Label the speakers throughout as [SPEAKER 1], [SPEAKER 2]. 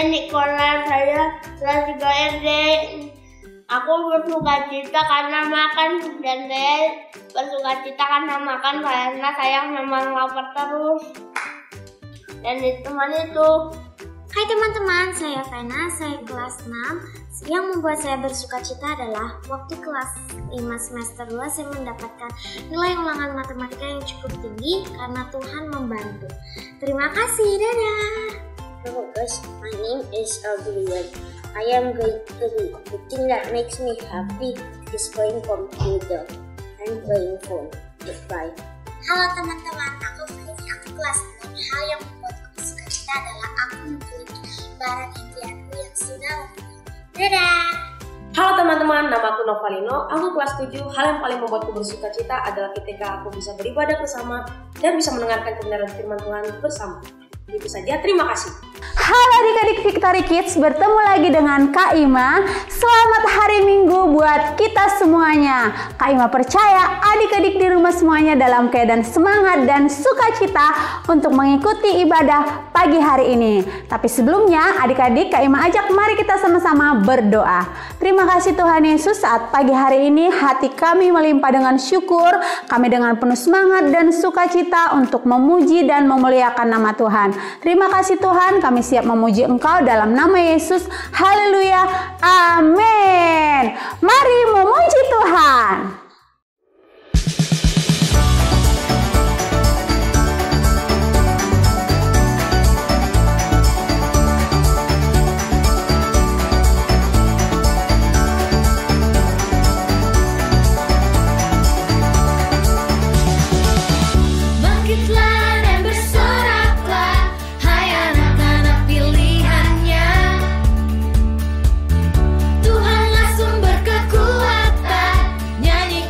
[SPEAKER 1] Nikola, saya kelas 3 SD. Aku bersuka cita karena makan dan saya bersuka cita karena makan karena saya memang lapar terus. Dan teman itu.
[SPEAKER 2] Hai teman-teman, saya Vena, saya kelas 6. Yang membuat saya bersuka cita adalah waktu kelas 5 semester 2 saya mendapatkan nilai ulangan matematika yang cukup tinggi karena Tuhan membantu. Terima kasih, dadah.
[SPEAKER 3] Hello guys, my name is Albrian. I am going to read. The thing that makes me happy is playing computer and playing phone. Goodbye.
[SPEAKER 2] Halo teman-teman, aku Feni, aku kelas 6. Hal yang membuat aku suka cita adalah aku memiliki barang impianku yang sudah lama. Dadah!
[SPEAKER 4] Halo teman-teman, nama aku Novalino, aku kelas 7. Hal yang paling membuatku bersuka cita adalah ketika aku bisa beribadah bersama dan bisa mendengarkan kebenaran firman Tuhan bersama. Itu saja, terima kasih.
[SPEAKER 5] Halo adik-adik Victory Kids, bertemu lagi dengan Kak Ima. Selamat hari Minggu buat kita semuanya. Kak Ima percaya adik-adik di rumah semuanya dalam keadaan semangat dan sukacita untuk mengikuti ibadah pagi hari ini. Tapi sebelumnya adik-adik, Kak Ima ajak mari kita sama-sama berdoa. Terima kasih Tuhan Yesus, saat pagi hari ini hati kami melimpah dengan syukur. Kami dengan penuh semangat dan sukacita untuk memuji dan memuliakan nama Tuhan. Terima kasih Tuhan, kami siap memuji Engkau dalam nama Yesus. Haleluya, amin. Mari memuji Tuhan.
[SPEAKER 6] Nyanyi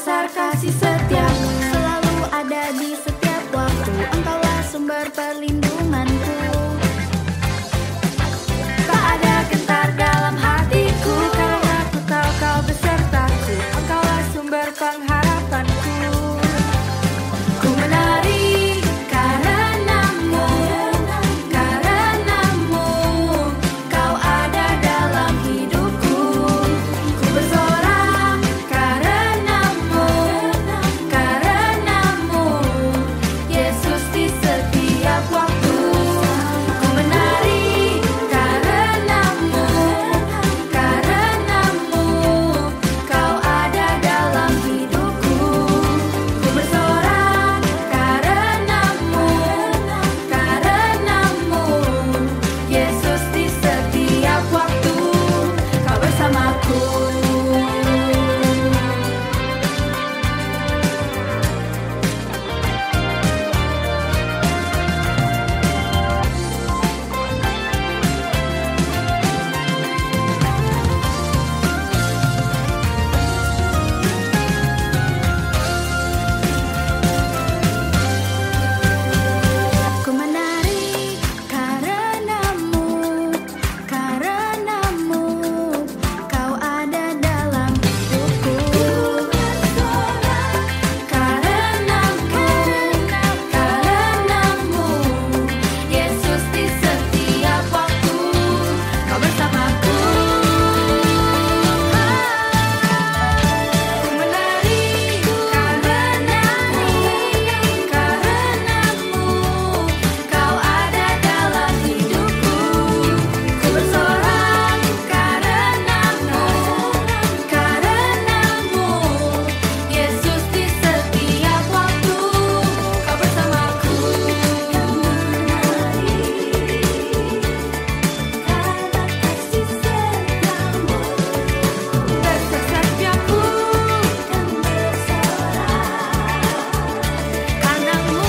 [SPEAKER 6] besar kasih setiamu, selalu ada di setiap waktu. Engkaulah sumber perlindunganku. Tak ada gentar dalam hatiku, karena aku tahu kau besertaku. Engkaulah sumber pengharapanku. Ku menari karenamu, karenamu. Kau ada dalam hidupku. Ku bersorak karenamu, karenamu. Yesus di setiap waktu. Ku menari karenamu, karenamu. Kau ada dalam hidupku. Ku bersorak karenamu, karenamu. Yesus di setiap waktu. Kau bersamaku. Ku menari karenamu, karenamu. Kau ada dalam hidupku. Karenamu, karenamu. Yesus di setiap waktu. Kau bersamaku. Ku menari karenamu, karenamu. Kau ada dalam hidupku. Ku bersorak karenamu, karenamu. Yesus di setiap waktu. Kau bersamaku. Bersetiaku karenamu,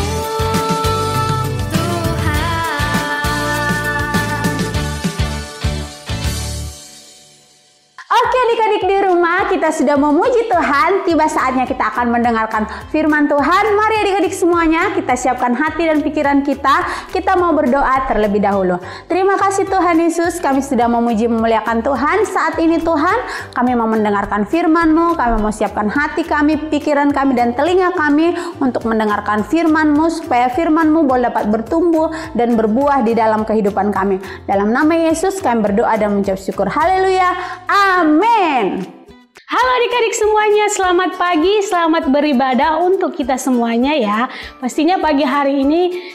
[SPEAKER 6] Tuhan.
[SPEAKER 5] Oke adik-adik di rumah, kita sudah memuji Tuhan. Tiba saatnya kita akan mendengarkan firman Tuhan. Mari adik-adik semuanya, kita siapkan hati dan pikiran kita. Kita mau berdoa terlebih dahulu. Terima kasih Tuhan Yesus, kami sudah memuji memuliakan Tuhan. Saat ini Tuhan, kami mau mendengarkan firman-Mu. Kami mau siapkan hati kami, pikiran kami, dan telinga kami untuk mendengarkan firman-Mu, supaya firman-Mu boleh dapat bertumbuh dan berbuah di dalam kehidupan kami. Dalam nama Yesus kami berdoa dan mengucap syukur. Haleluya. Amin.
[SPEAKER 7] Halo adik-adik semuanya, selamat pagi, selamat beribadah untuk kita semuanya ya. Pastinya pagi hari ini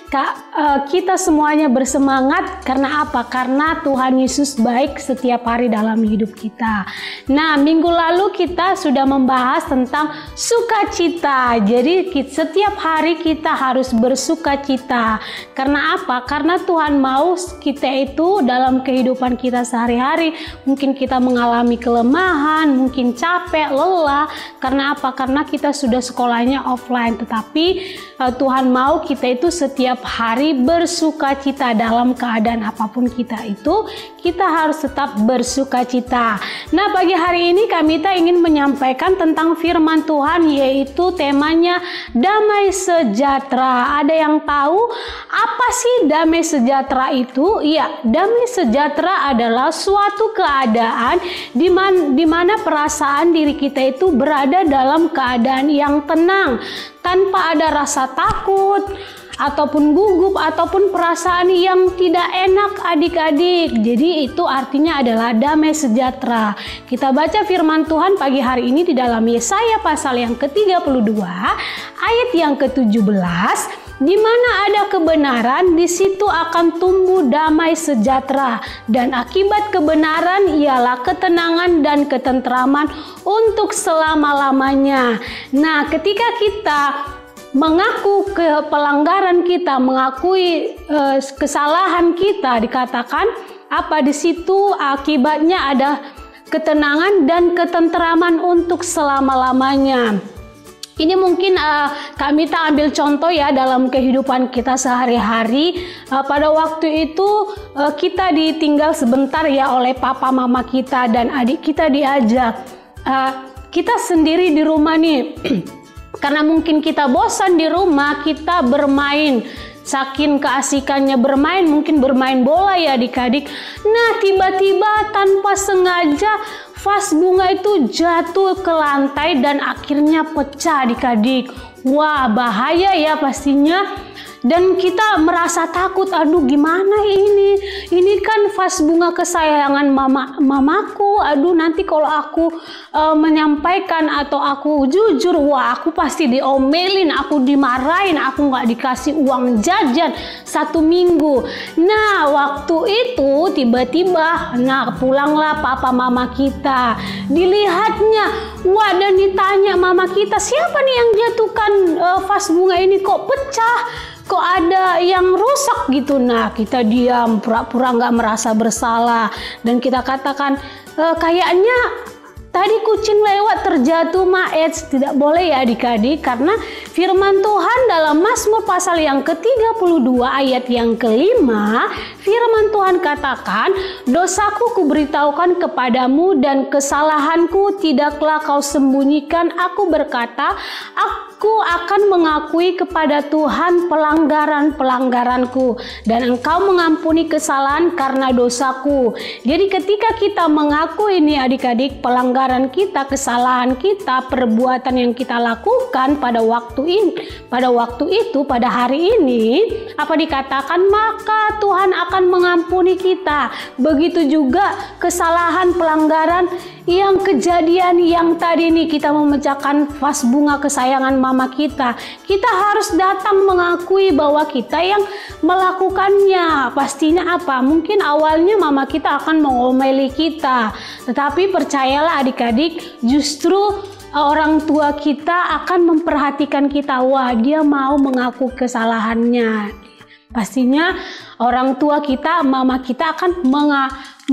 [SPEAKER 7] kita semuanya bersemangat. Karena apa? Karena Tuhan Yesus baik setiap hari dalam hidup kita. Nah, minggu lalu kita sudah membahas tentang sukacita. Jadi setiap hari kita harus bersukacita. Karena apa? Karena Tuhan mau kita itu dalam kehidupan kita sehari-hari. Mungkin kita mengalami kelemahan, mungkin capek, lelah. Karena apa? Karena kita sudah sekolahnya offline. Tetapi Tuhan mau kita itu setiap hari bersukacita dalam keadaan apapun kita itu. Kita harus tetap bersukacita. Nah, pagi hari ini kami ingin menyampaikan tentang firman Tuhan, yaitu temanya damai sejahtera. Ada yang tahu apa sih damai sejahtera itu? Iya, damai sejahtera adalah suatu keadaan di mana perasaan diri kita itu berada dalam keadaan yang tenang, tanpa ada rasa takut ataupun gugup ataupun perasaan yang tidak enak adik-adik. Jadi itu artinya adalah damai sejahtera. Kita baca firman Tuhan pagi hari ini di dalam Yesaya pasal yang ke-32 ayat yang ke-17. Di mana ada kebenaran, di situ akan tumbuh damai sejahtera, dan akibat kebenaran ialah ketenangan dan ketentraman untuk selama-lamanya. Nah, ketika kita mengaku pelanggaran kita, mengakui kesalahan kita, dikatakan apa di situ akibatnya ada ketenangan dan ketentraman untuk selama-lamanya. Ini mungkin Kak Mita ambil contoh ya dalam kehidupan kita sehari-hari. Pada waktu itu kita ditinggal sebentar ya oleh papa mama kita dan adik kita diajak. kita sendiri di rumah nih, karena mungkin kita bosan di rumah, kita bermain. Saking keasikannya bermain, mungkin bermain bola ya adik-adik. Nah, tiba-tiba tanpa sengaja vas bunga itu jatuh ke lantai dan akhirnya pecah adik-adik. Wah, bahaya ya pastinya. Dan kita merasa takut, aduh gimana ini? Ini kan vas bunga kesayangan mamaku. Aduh, nanti kalau aku menyampaikan atau aku jujur, wah aku pasti diomelin, aku dimarahin, aku nggak dikasih uang jajan 1 minggu. Nah, waktu itu tiba-tiba, pulanglah papa mama kita. Dilihatnya, wah, dan ditanya mama kita, siapa nih yang jatuhkan vas bunga ini kok pecah? Kok ada yang rusak gitu? Nah, kita diam, pura-pura nggak merasa bersalah, dan kita katakan kayaknya tadi kucing lewat terjatuh Maets. Tidak boleh ya adik-adik, karena firman Tuhan dalam Mazmur pasal yang ke-32 ayat yang ke-5, firman Tuhan katakan, dosaku kuberitahukan kepadamu dan kesalahanku tidaklah kau sembunyikan. Aku berkata, aku akan mengakui kepada Tuhan pelanggaran-pelanggaranku, dan engkau mengampuni kesalahan karena dosaku. Jadi ketika kita mengaku ini adik-adik, pelanggaran kita, kesalahan kita, perbuatan yang kita lakukan pada waktu itu, pada hari ini, apa dikatakan, maka Tuhan akan mengampuni kita. Begitu juga kesalahan, pelanggaran yang kejadian yang tadi nih, kita memecahkan vas bunga kesayangan mama kita. Kita harus datang mengakui bahwa kita yang melakukannya. Pastinya apa? Mungkin awalnya mama kita akan mengomeli kita, tetapi percayalah adik-adik, justru orang tua kita akan memperhatikan kita. Wah, dia mau mengaku kesalahannya. Pastinya orang tua kita, mama kita akan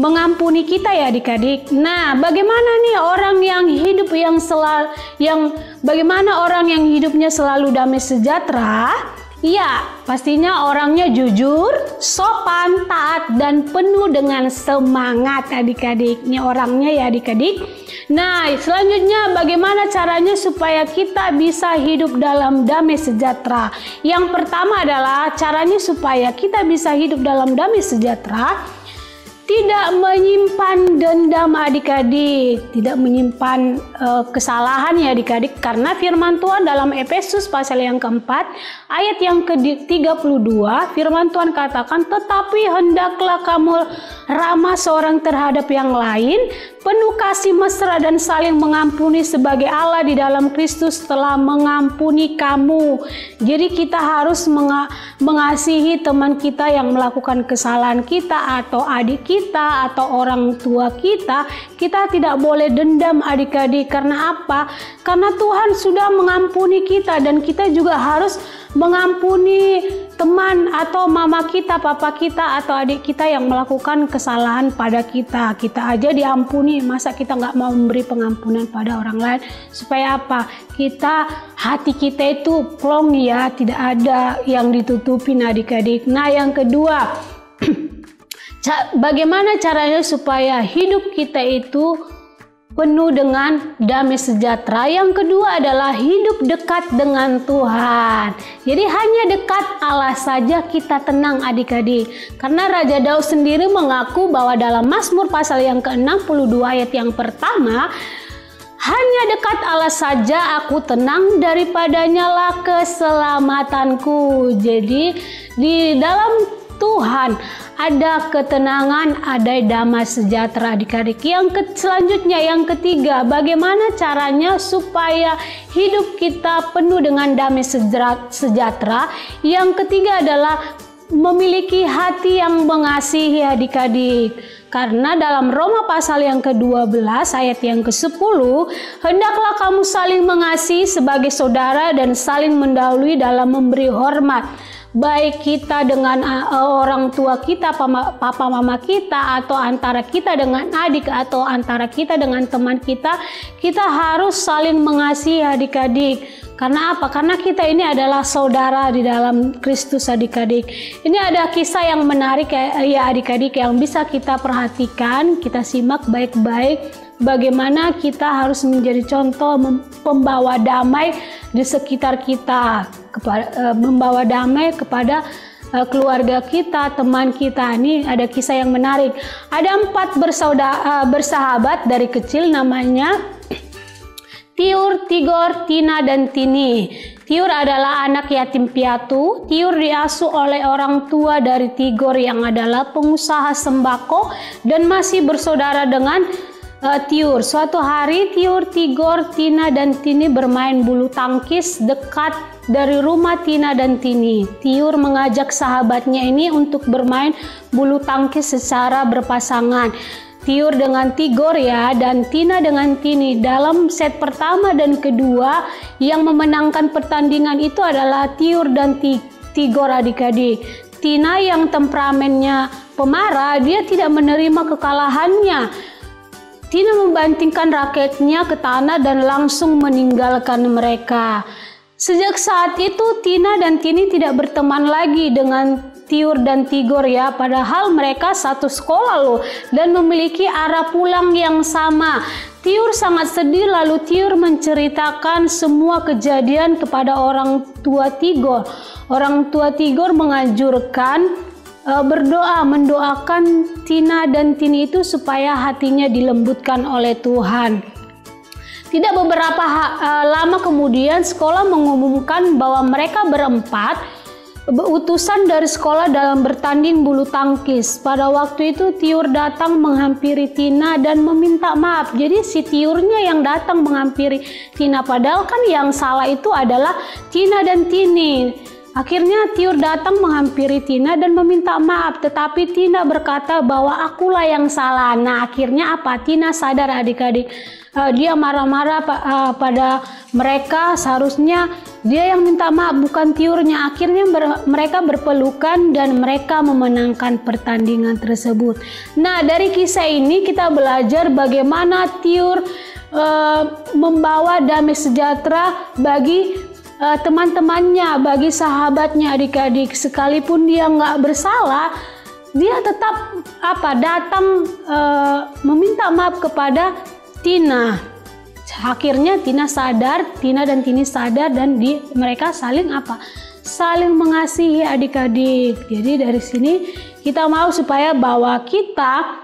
[SPEAKER 7] mengampuni kita ya adik-adik. Nah, bagaimana nih orang yang hidup bagaimana orang yang hidupnya selalu damai sejahtera? Ya, pastinya orangnya jujur, sopan, taat, dan penuh dengan semangat adik-adik. Ini orangnya ya adik-adik. Nah, selanjutnya bagaimana caranya supaya kita bisa hidup dalam damai sejahtera? Yang pertama adalah caranya supaya kita bisa hidup dalam damai sejahtera, tidak menyimpan dendam adik-adik, tidak menyimpan kesalahan ya adik-adik, karena firman Tuhan dalam Efesus pasal yang keempat ayat yang ke-32, firman Tuhan katakan, tetapi hendaklah kamu ramah seorang terhadap yang lain, penuh kasih mesra dan saling mengampuni sebagai Allah di dalam Kristus telah mengampuni kamu. Jadi kita harus mengasihi teman kita yang melakukan kesalahan kita, atau adik kita, atau orang tua kita. Kita tidak boleh dendam adik-adik. Karena apa? Karena Tuhan sudah mengampuni kita, dan kita juga harus mengampuni teman atau mama kita, papa kita, atau adik kita yang melakukan kesalahan pada kita. Kita aja diampuni, masa kita nggak mau memberi pengampunan pada orang lain? Supaya apa? Hati kita itu plong ya, tidak ada yang ditutupin adik-adik. Nah, yang kedua, bagaimana caranya supaya hidup kita itu penuh dengan damai sejahtera? Yang kedua adalah hidup dekat dengan Tuhan. Jadi hanya dekat Allah saja kita tenang adik-adik. Karena Raja Daud sendiri mengaku bahwa dalam Mazmur pasal yang ke-62 ayat yang pertama, hanya dekat Allah saja aku tenang, daripadanya lah keselamatanku. Jadi di dalam Tuhan ada ketenangan, ada damai sejahtera adik-adik. Selanjutnya yang ketiga, bagaimana caranya supaya hidup kita penuh dengan damai sejahtera? Yang ketiga adalah memiliki hati yang mengasihi adik-adik. Karena dalam Roma pasal yang ke-12 ayat yang ke-10, hendaklah kamu saling mengasihi sebagai saudara dan saling mendahului dalam memberi hormat. Baik kita dengan orang tua kita, papa mama kita, atau antara kita dengan adik, atau antara kita dengan teman kita, kita harus saling mengasihi adik-adik. Karena apa? Karena kita ini adalah saudara di dalam Kristus adik-adik. Ini ada kisah yang menarik ya adik-adik, yang bisa kita perhatikan, kita simak baik-baik. bagaimana kita harus menjadi contoh pembawa damai di sekitar kita, membawa damai kepada keluarga kita, teman kita. Ini ada kisah yang menarik. Ada 4 bersahabat dari kecil, namanya Tiur, Tigor, Tina, dan Tini. Tiur adalah anak yatim piatu. Tiur diasuh oleh orang tua dari Tigor yang adalah pengusaha sembako dan masih bersaudara dengan Tiur. Suatu hari Tiur, Tigor, Tina, dan Tini bermain bulu tangkis dekat dari rumah Tina dan Tini. Tiur mengajak sahabatnya ini untuk bermain bulu tangkis secara berpasangan. Tiur dengan Tigor ya, dan Tina dengan Tini. Dalam set pertama dan kedua, yang memenangkan pertandingan itu adalah Tiur dan Tigor adik-adik. Tina yang temperamennya pemarah, dia tidak menerima kekalahannya. Tina membantingkan raketnya ke tanah dan langsung meninggalkan mereka. Sejak saat itu Tina dan Tini tidak berteman lagi dengan Tiur dan Tigor ya, padahal mereka satu sekolah loh dan memiliki arah pulang yang sama. Tiur sangat sedih, lalu Tiur menceritakan semua kejadian kepada orang tua Tigor. Orang tua Tigor menganjurkan mendoakan Tina dan Tini itu supaya hatinya dilembutkan oleh Tuhan. Tidak beberapa lama kemudian sekolah mengumumkan bahwa mereka berempat utusan dari sekolah dalam bertanding bulu tangkis. Pada waktu itu Tiur datang menghampiri Tina dan meminta maaf. Jadi si Tiurnya yang datang menghampiri Tina, padahal kan yang salah itu adalah Tina dan Tini. Akhirnya Tiur datang menghampiri Tina dan meminta maaf, tetapi Tina berkata bahwa akulah yang salah. Nah, akhirnya apa? Tina sadar adik-adik. Dia marah-marah pada mereka, seharusnya dia yang minta maaf bukan Tiurnya. Akhirnya mereka berpelukan dan mereka memenangkan pertandingan tersebut. Nah, dari kisah ini kita belajar bagaimana Tiur membawa damai sejahtera bagi teman-temannya, bagi sahabatnya adik-adik. Sekalipun dia nggak bersalah, dia tetap datang meminta maaf kepada Tina. Akhirnya Tina dan Tini sadar dan mereka saling saling mengasihi adik-adik. Jadi dari sini kita mau supaya bahwa kita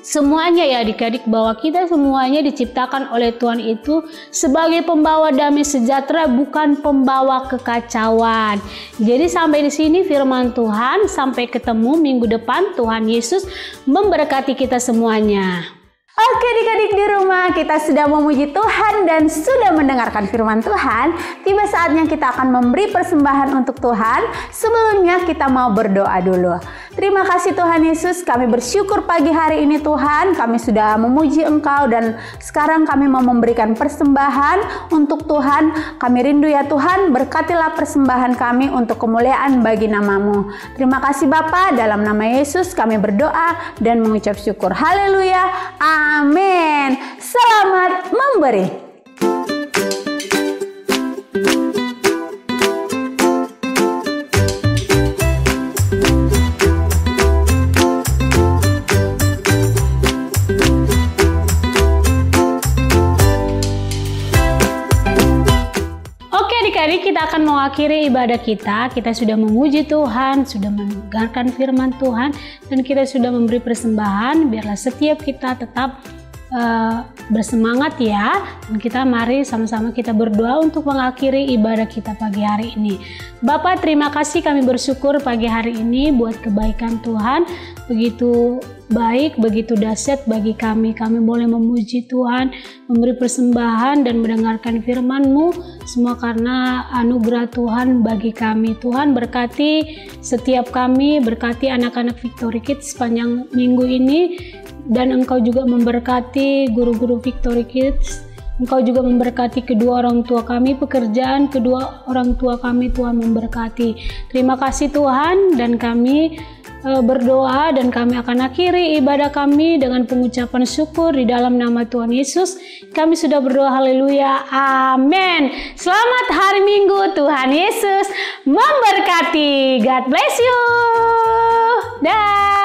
[SPEAKER 7] semuanya ya adik-adik, bahwa kita semuanya diciptakan oleh Tuhan itu sebagai pembawa damai sejahtera, bukan pembawa kekacauan. Jadi sampai di sini firman Tuhan. Sampai ketemu minggu depan. Tuhan Yesus memberkati kita semuanya.
[SPEAKER 5] Oke adik-adik di rumah, kita sudah memuji Tuhan dan sudah mendengarkan firman Tuhan. Tiba saatnya kita akan memberi persembahan untuk Tuhan. Sebelumnya kita mau berdoa dulu. Terima kasih Tuhan Yesus, kami bersyukur pagi hari ini Tuhan. Kami sudah memuji Engkau dan sekarang kami mau memberikan persembahan untuk Tuhan. Kami rindu ya Tuhan, berkatilah persembahan kami untuk kemuliaan bagi nama-Mu. Terima kasih Bapa, dalam nama Yesus kami berdoa dan mengucap syukur. Haleluya. Amin. Selamat memberi.
[SPEAKER 7] Adik-adik, kita akan mengakhiri ibadah kita. Kita sudah memuji Tuhan, sudah mendengarkan firman Tuhan, dan kita sudah memberi persembahan. Biarlah setiap kita tetap bersemangat ya. Dan kita mari sama-sama kita berdoa untuk mengakhiri ibadah kita pagi hari ini. Bapa, terima kasih, kami bersyukur pagi hari ini buat kebaikan Tuhan. Begitu baik, begitu dahsyat bagi kami. Kami boleh memuji Tuhan, memberi persembahan dan mendengarkan firman-Mu. Semua karena anugerah Tuhan bagi kami. Tuhan berkati setiap kami, berkati anak-anak Victory Kids sepanjang minggu ini. Dan Engkau juga memberkati guru-guru Victory Kids. Engkau juga memberkati kedua orang tua kami, pekerjaan kedua orang tua kami, Tuhan memberkati. Terima kasih Tuhan, dan kami berdoa dan kami akan akhiri ibadah kami dengan pengucapan syukur di dalam nama Tuhan Yesus. Kami sudah berdoa, haleluya, amin. Selamat hari Minggu, Tuhan Yesus memberkati. God bless you. Dah.